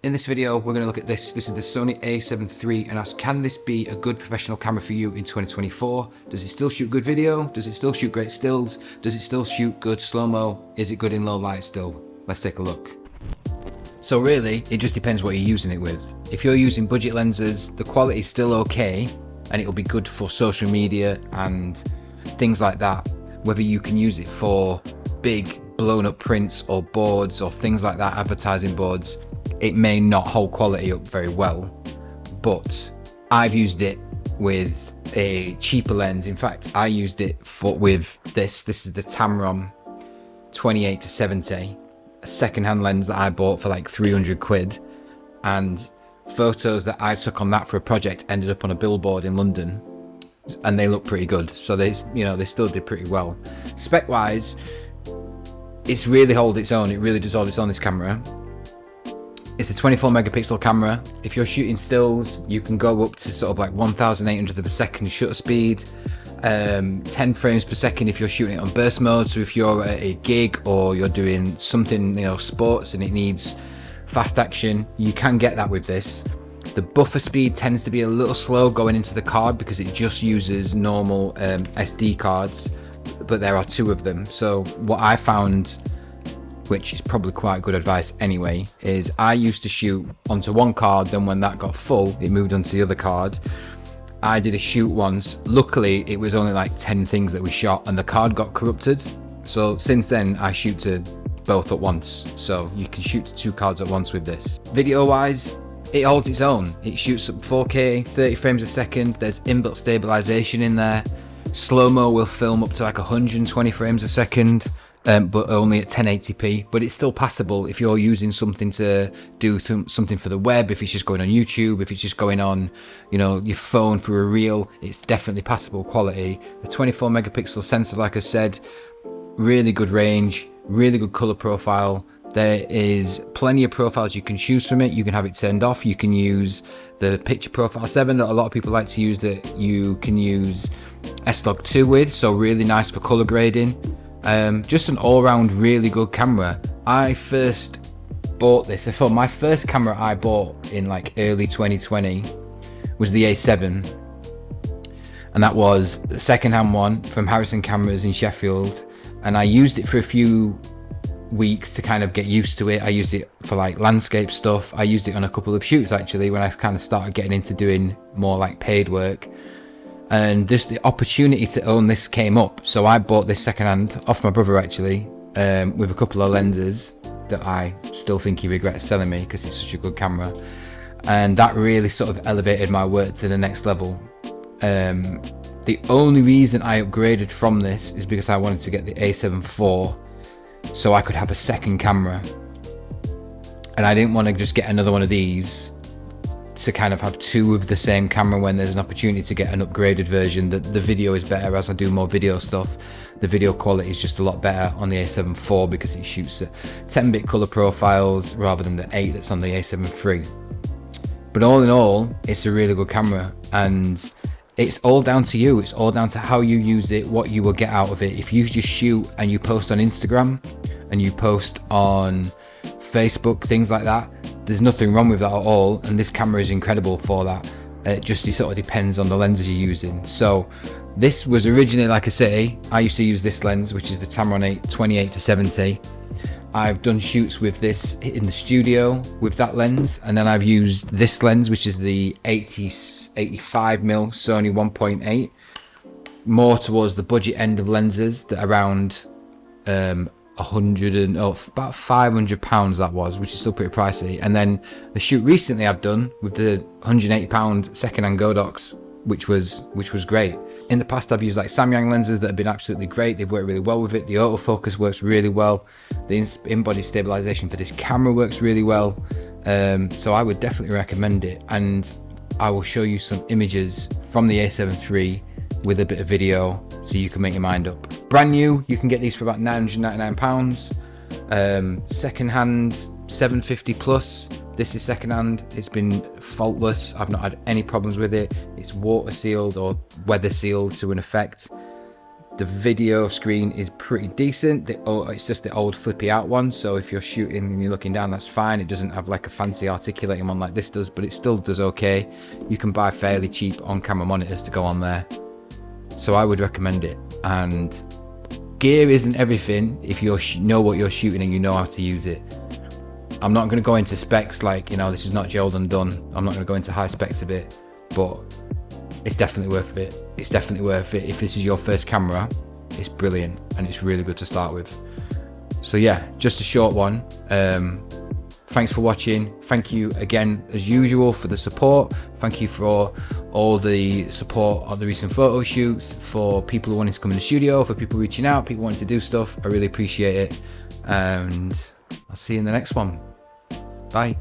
In this video, we're going to look at this. This is the Sony A7 III and ask, can this be a good professional camera for you in 2024? Does it still shoot good video? Does it still shoot great stills? Does it still shoot good slow-mo? Is it good in low light still? Let's take a look. So really, it just depends what you're using it with. If you're using budget lenses, the quality is still okay, and it'll be good for social media and things like that. Whether you can use it for big blown up prints or boards or things like that, advertising boards, it may not hold quality up very well, but I've used it with a cheaper lens. In fact, I used it with this is the Tamron 28-70, a second-hand lens that I bought for like 300 quid, and photos that I took on that for a project ended up on a billboard in London, and they look pretty good. So they still did pretty well. Spec wise, it's really hold its own. It really does hold its own, this camera. It's a 24 megapixel camera. If you're shooting stills, you can go up to sort of like 1,800th of a second shutter speed, 10 frames per second if you're shooting it on burst mode. So if you're at a gig or you're doing something, sports, and it needs fast action, you can get that with this. The buffer speed tends to be a little slow going into the card because it just uses normal SD cards, but there are two of them. So what I found, which is probably quite good advice anyway, is I used to shoot onto one card, then when that got full, it moved onto the other card. I did a shoot once. Luckily, it was only like 10 things that we shot, and the card got corrupted. So since then, I shoot to both at once. So you can shoot to two cards at once with this. Video-wise, it holds its own. It shoots up 4K, 30 frames a second. There's inbuilt stabilization in there. Slow-mo will film up to like 120 frames a second. But only at 1080p, but it's still passable if you're using something to do something for the web. If it's just going on YouTube, if it's just going on, your phone for a reel, it's definitely passable quality. A 24 megapixel sensor, like I said, really good range, really good color profile. There is plenty of profiles you can choose from it. You can have it turned off. You can use the picture profile 7 that a lot of people like to use, that you can use S-Log 2 with, so really nice for color grading. Just an all-round really good camera. I first bought this. I thought my first camera I bought in like early 2020 was the A7, and that was the second-hand one from Harrison Cameras in Sheffield, and I used it for a few weeks to kind of get used to it. I used it for like landscape stuff. I used it on a couple of shoots actually when I kind of started getting into doing more like paid work. And just the opportunity to own this came up, so I bought this secondhand off my brother actually, with a couple of lenses that I still think he regrets selling me because it's such a good camera, and that really sort of elevated my work to the next level. The only reason I upgraded from this is because I wanted to get the A7 IV so I could have a second camera, and I didn't want to just get another one of these to kind of have two of the same camera when there's an opportunity to get an upgraded version. The video is better as I do more video stuff. The video quality is just a lot better on the A7 IV because it shoots at 10-bit color profiles rather than the 8 that's on the A7 III. But all in all, it's a really good camera, and it's all down to you. It's all down to how you use it, what you will get out of it. If you just shoot and you post on Instagram and you post on Facebook, things like that, there's nothing wrong with that at all, and this camera is incredible for that. It sort of depends on the lenses you're using. So this was originally, like I say, I used to use this lens, which is the Tamron 28-70. I've done shoots with this in the studio with that lens, and then I've used this lens, which is the 85mm Sony 1.8, more towards the budget end of lenses, that around about £500 that was, which is still pretty pricey. And then the shoot recently I've done with the £180 second-hand Godox, which was great. In the past I've used like Samyang lenses that have been absolutely great. They've worked really well with it. The autofocus works really well. The in-body stabilization for this camera works really well. So I would definitely recommend it, and I will show you some images from the A7 III with a bit of video so you can make your mind up. Brand new, you can get these for about £999. Second-hand, £750 plus. This is second-hand. It's been faultless. I've not had any problems with it. It's water sealed or weather sealed to an effect. The video screen is pretty decent. It's just the old flippy out one, so if you're shooting and you're looking down, that's fine. It doesn't have like a fancy articulating one like this does, but it still does okay. You can buy fairly cheap on-camera monitors to go on there, so I would recommend it. And gear isn't everything if you know what you're shooting and you know how to use it. I'm not going to go into specs, like, you know, this is not Joel and done. I'm not going to go into high specs of it, but it's definitely worth it. It's definitely worth it. If this is your first camera, it's brilliant and it's really good to start with. So yeah, just a short one. Thanks for watching. Thank you again, as usual, for the support. Thank you for all the support on the recent photo shoots, for people wanting to come in the studio, for people reaching out, people wanting to do stuff. I really appreciate it. And I'll see you in the next one. Bye.